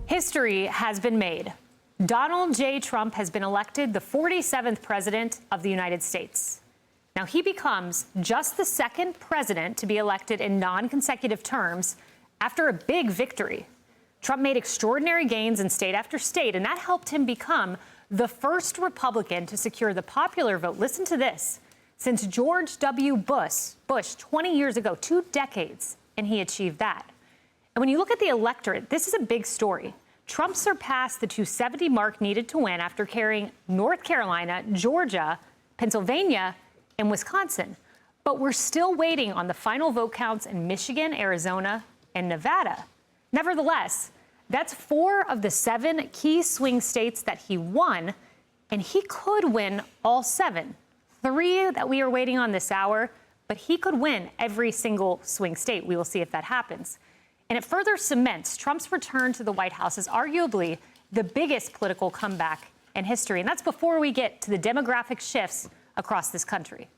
History has been made. Donald J. Trump has been elected the 47th president of the United States. Now, he becomes just the second president to be elected in non-consecutive terms after a big victory. Trump made extraordinary gains in state after state, and that helped him become the first Republican to secure the popular vote. Listen to this. Since George W. Bush 20 years ago, 2 decades, and he achieved that. And when you look at the electorate, this is a big story. Trump surpassed the 270 mark needed to win after carrying North Carolina, Georgia, Pennsylvania, and Wisconsin. But we're still waiting on the final vote counts in Michigan, Arizona, and Nevada. Nevertheless, that's 4 of the 7 key swing states that he won, and he could win all 7. 3 that we are waiting on this hour, but he could win every single swing state. We will see if that happens. And it further cements Trump's return to the White House as arguably the biggest political comeback in history. And that's before we get to the demographic shifts across this country.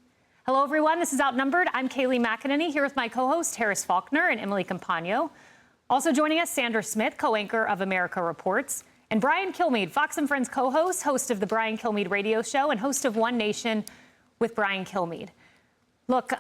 Hello, everyone. This is Outnumbered. I'm Kayleigh McEnany here with my co-host Harris Faulkner and Emily Campagno. Also joining us, Sandra Smith, co-anchor of America Reports, and Brian Kilmeade, Fox & Friends co-host, host of the Brian Kilmeade radio show, and host of One Nation with Brian Kilmeade. Look,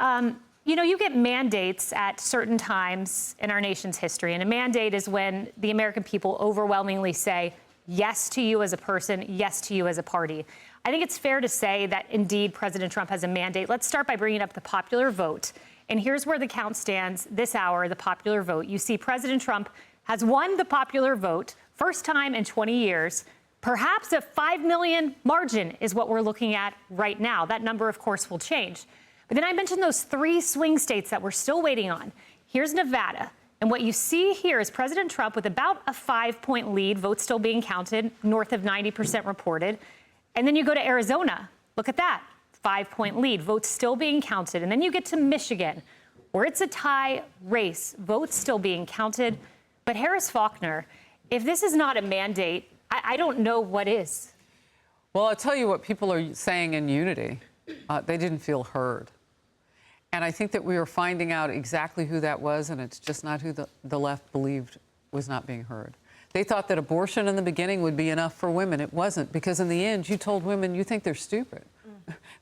you know, you get mandates at certain times in our nation's history, and a mandate is when the American people overwhelmingly say yes to you as a person, yes to you as a party. I think it's fair to say that, indeed, President Trump has a mandate. Let's start by bringing up the popular vote. And here's where the count stands this hour, the popular vote. You see President Trump has won the popular vote, first time in 20 years. Perhaps a 5 million margin is what we're looking at right now. That number, of course, will change. But then I mentioned those 3 swing states that we're still waiting on. Here's Nevada. And what you see here is President Trump with about a 5-point lead, votes still being counted, north of 90% reported. And then you go to Arizona. Look at that, 5-point lead, votes still being counted. And then you get to Michigan, where it's a tie race, votes still being counted. But Harris Faulkner, if this is not a mandate, I don't know what is. Well, I'll tell you what people are saying in unity. They didn't feel heard. And I think that we are finding out exactly who that was, and it's just not who the left believed was not being heard. They thought that abortion in the beginning would be enough for women. It wasn't, because in the end, you told women you think they're stupid,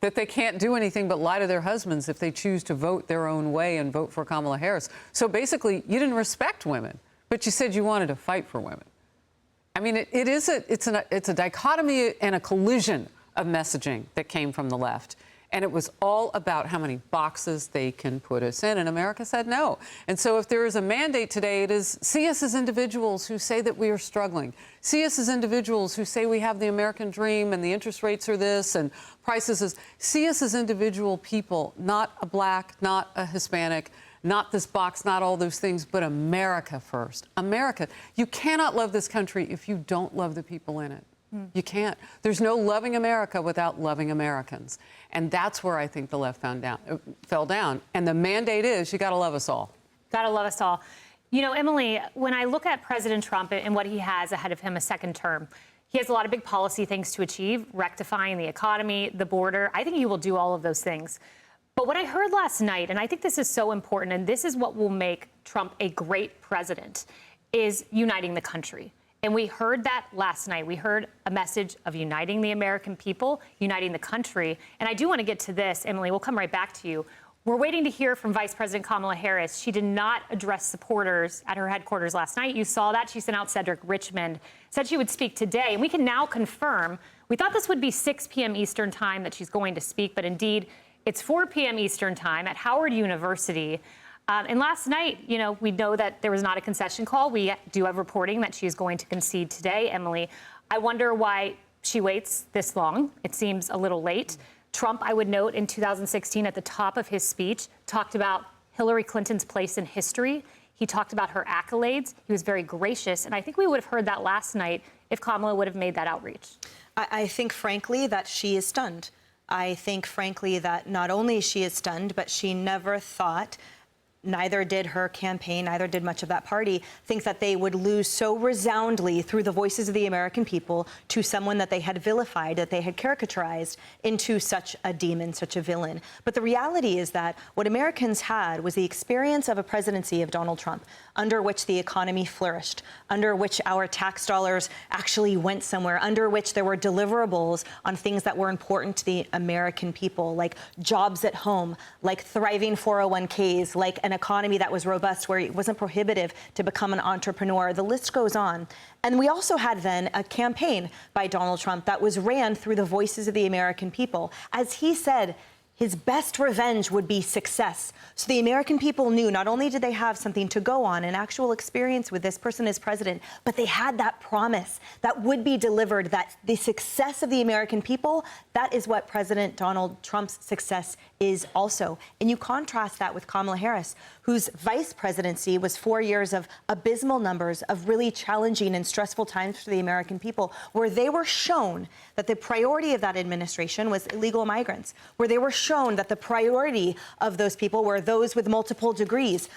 that they can't do anything but lie to their husbands if they choose to vote their own way and vote for Kamala Harris. So basically, you didn't respect women, but you said you wanted to fight for women. I mean, it's a dichotomy and a collision of messaging that came from the left. And it was all about how many boxes they can put us in. And America said no. And so if there is a mandate today, it is see us as individuals who say that we are struggling. See us as individuals who say we have the American dream and the interest rates are this and prices is. See us as individual people, not a black, not a Hispanic, not this box, not all those things, but America first. America. You cannot love this country if you don't love the people in it. You can't. There's no loving America without loving Americans. And that's where I think the left fell down. And the mandate is you got to love us all. Got to love us all. You know, Emily, when I look at President Trump and what he has ahead of him a second term, he has a lot of big policy things to achieve, rectifying the economy, the border. I think he will do all of those things. But what I heard last night, and I think this is so important, and this is what will make Trump a great president, is uniting the country. And we heard that last night. We heard a message of uniting the American people, uniting the country. And I do want to get to this, Emily. We'll come right back to you. We're waiting to hear from Vice President Kamala Harris. She did not address supporters at her headquarters last night. You saw that. She sent out Cedric Richmond, said she would speak today. And we can now confirm. We thought this would be 6 p.m. Eastern time that she's going to speak, but indeed, it's 4 p.m. Eastern time at Howard University. And last night, you know, we know that there was not a concession call. We do have reporting that she is going to concede today, Emily. I wonder why she waits this long. It seems a little late. Trump, I would note, in 2016, at the top of his speech, talked about Hillary Clinton's place in history. He talked about her accolades. He was very gracious. And I think we would have heard that last night if Kamala would have made that outreach. I think, frankly, that she is stunned. I think, frankly, that not only she is stunned, but she never thought neither did her campaign, neither did much of that party, think that they would lose so resoundly through the voices of the American people to someone that they had vilified, that they had caricaturized into such a demon, such a villain. But the reality is that what Americans had was the experience of a presidency of Donald Trump, under which the economy flourished, under which our tax dollars actually went somewhere, under which there were deliverables on things that were important to the American people, like jobs at home, like thriving 401ks, like an economy that was robust where it wasn't prohibitive to become an entrepreneur. The list goes on. And we also had then a campaign by Donald Trump that was ran through the voices of the American people. As he said, his best revenge would be success. So the American people knew not only did they have something to go on, an actual experience with this person as president, but they had that promise that would be delivered, that the success of the American people, that is what President Donald Trump's success is also. And you contrast that with Kamala Harris, whose vice presidency was 4 years of abysmal numbers, of really challenging and stressful times for the American people, where they were shown that the priority of that administration was illegal migrants, where they were shown that the priority of those people were those with multiple degrees,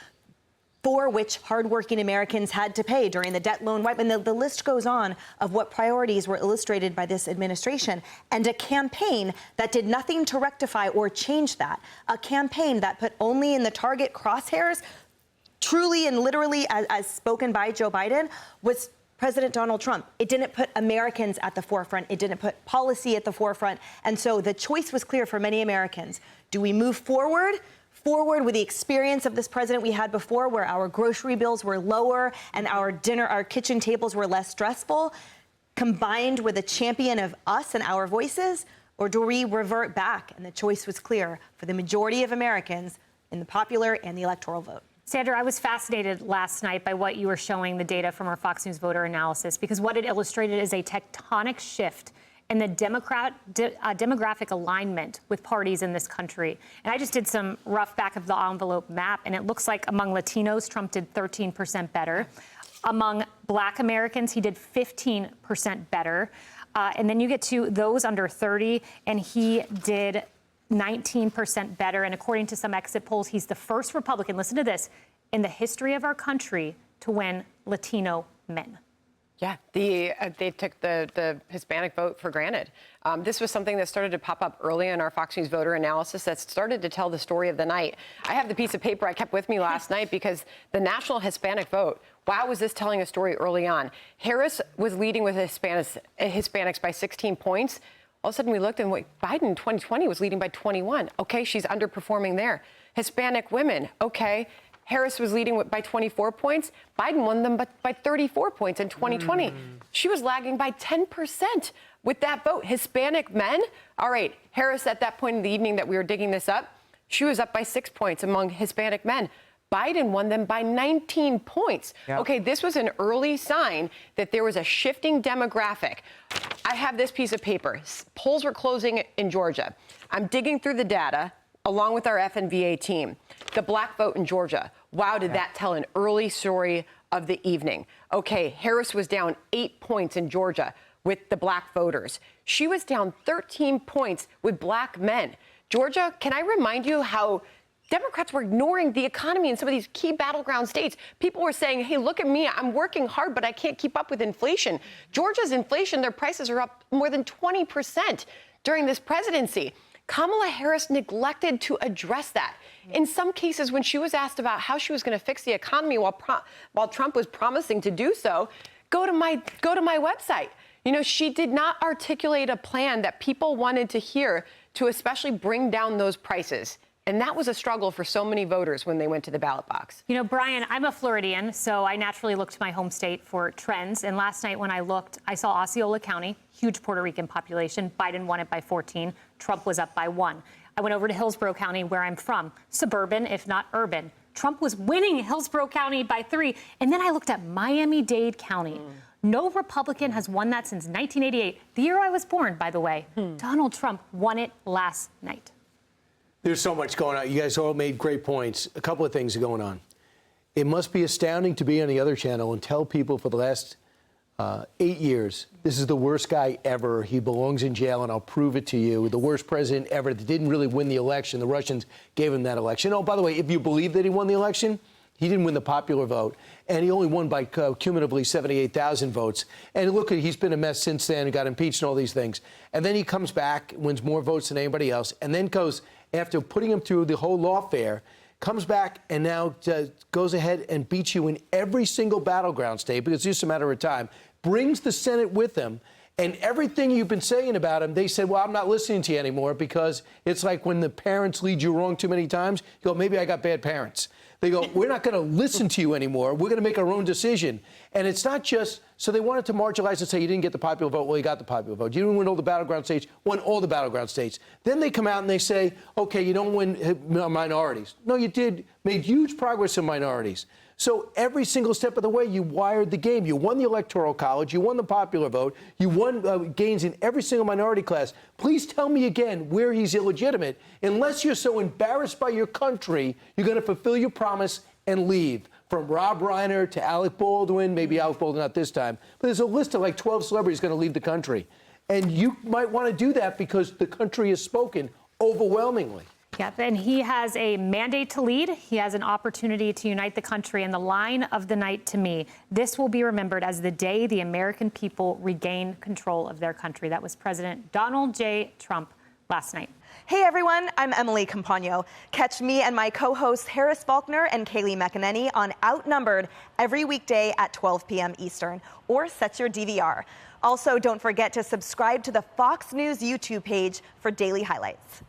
for which hardworking Americans had to pay during the debt loan wipe. And the list goes on of what priorities were illustrated by this administration, and a campaign that did nothing to rectify or change that. A campaign that put only in the target crosshairs, truly and literally as spoken by Joe Biden, was President Donald Trump. It didn't put Americans at the forefront. It didn't put policy at the forefront. And so the choice was clear for many Americans. Do we move forward with the experience of this president we had before, where our grocery bills were lower and our kitchen tables were less stressful, combined with a champion of us and our voices? Or do we revert back? And the choice was clear for the majority of Americans in the popular and the electoral vote. Sandra, I was fascinated last night by what you were showing, the data from our Fox News voter analysis, because what it illustrated is a tectonic shift in the demographic alignment with parties in this country. And I just did some rough back of the envelope map, and it looks like among Latinos, Trump did 13% better. Among Black Americans, he did 15% better. And then you get to those under 30, and he did 19% better. And according to some exit polls, he's the first Republican, listen to this, in the history of our country to win Latino men. Yeah, they took the Hispanic vote for granted. This was something that started to pop up early in our Fox News voter analysis that started to tell the story of the night. I have the piece of paper I kept with me last night because the national Hispanic vote, wow, was this telling a story early on. Harris was leading with Hispanics by 16 points. All of a sudden we looked and Biden in 2020 was leading by 21. Okay, she's underperforming there. Hispanic women, okay. Harris was leading by 24 points. Biden won them by 34 points in 2020. She was lagging by 10% with that vote. Hispanic men, all right, Harris at that point in the evening that we were digging this up, she was up by 6 points among Hispanic men. Biden won them by 19 points. Yep. Okay, this was an early sign that there was a shifting demographic. I have this piece of paper. Polls were closing in Georgia. I'm digging through the data along with our FNVA team. The Black vote in Georgia. Wow, did that tell an early story of the evening. Okay, Harris was down 8 points in Georgia with the Black voters. She was down 13 points with Black men. Georgia, can I remind you how Democrats were ignoring the economy in some of these key battleground states? People were saying, hey, look at me, I'm working hard, but I can't keep up with inflation. Georgia's inflation, their prices are up more than 20% during this presidency. Kamala Harris neglected to address that. In some cases, when she was asked about how she was going to fix the economy while Trump was promising to do so, go to my website. You know, she did not articulate a plan that people wanted to hear to especially bring down those prices. And that was a struggle for so many voters when they went to the ballot box. You know, Brian, I'm a Floridian, so I naturally look to my home state for trends. And last night when I looked, I saw Osceola County, huge Puerto Rican population. Biden won it by 14. Trump was up by 1. I went over to Hillsborough County, where I'm from, suburban, if not urban. Trump was winning Hillsborough County by 3. And then I looked at Miami-Dade County. No Republican has won that since 1988, the year I was born, by the way. Donald Trump won it last night. There's so much going on. You guys all made great points. A couple of things are going on. It must be astounding to be on the other channel and tell people for the last 8 years. This is the worst guy ever. He belongs in jail, and I'll prove it to you. The worst president ever that didn't really win the election. The Russians gave him that election. Oh, by the way, if you believe that he won the election, he didn't win the popular vote, and he only won by cumulatively 78,000 votes. And look, he's been a mess since then, got impeached and all these things. And then he comes back, wins more votes than anybody else, and then goes, after putting him through the whole lawfare, comes back and now goes ahead and beats you in every single battleground state, because it's just a matter of time, brings the Senate with him, and everything you've been saying about him, they said, well, I'm not listening to you anymore, because it's like when the parents lead you wrong too many times, you go, maybe I got bad parents. They go, we're not going to listen to you anymore. We're going to make our own decision. And it's not just, so they wanted to marginalize and say you didn't get the popular vote. Well, you got the popular vote. You didn't win all the battleground states, won all the battleground states. Then they come out and they say, okay, you don't win minorities. No, you did, made huge progress in minorities. So every single step of the way, you wired the game. You won the Electoral College. You won the popular vote. You won gains in every single minority class. Please tell me again where he's illegitimate. Unless you're so embarrassed by your country, you're going to fulfill your promise and leave. From Rob Reiner to Alec Baldwin, maybe Alec Baldwin not this time, but there's a list of like 12 celebrities going to leave the country. And you might want to do that because the country has spoken overwhelmingly. Yep, and he has a mandate to lead. He has an opportunity to unite the country. And the line of the night to me, this will be remembered as the day the American people regain control of their country. That was President Donald J. Trump last night. Hey everyone, I'm Emily Campagno. Catch me and my co-hosts Harris Faulkner and Kaylee McEnany on Outnumbered every weekday at 12 p.m. Eastern, or set your DVR. Also, don't forget to subscribe to the Fox News YouTube page for daily highlights.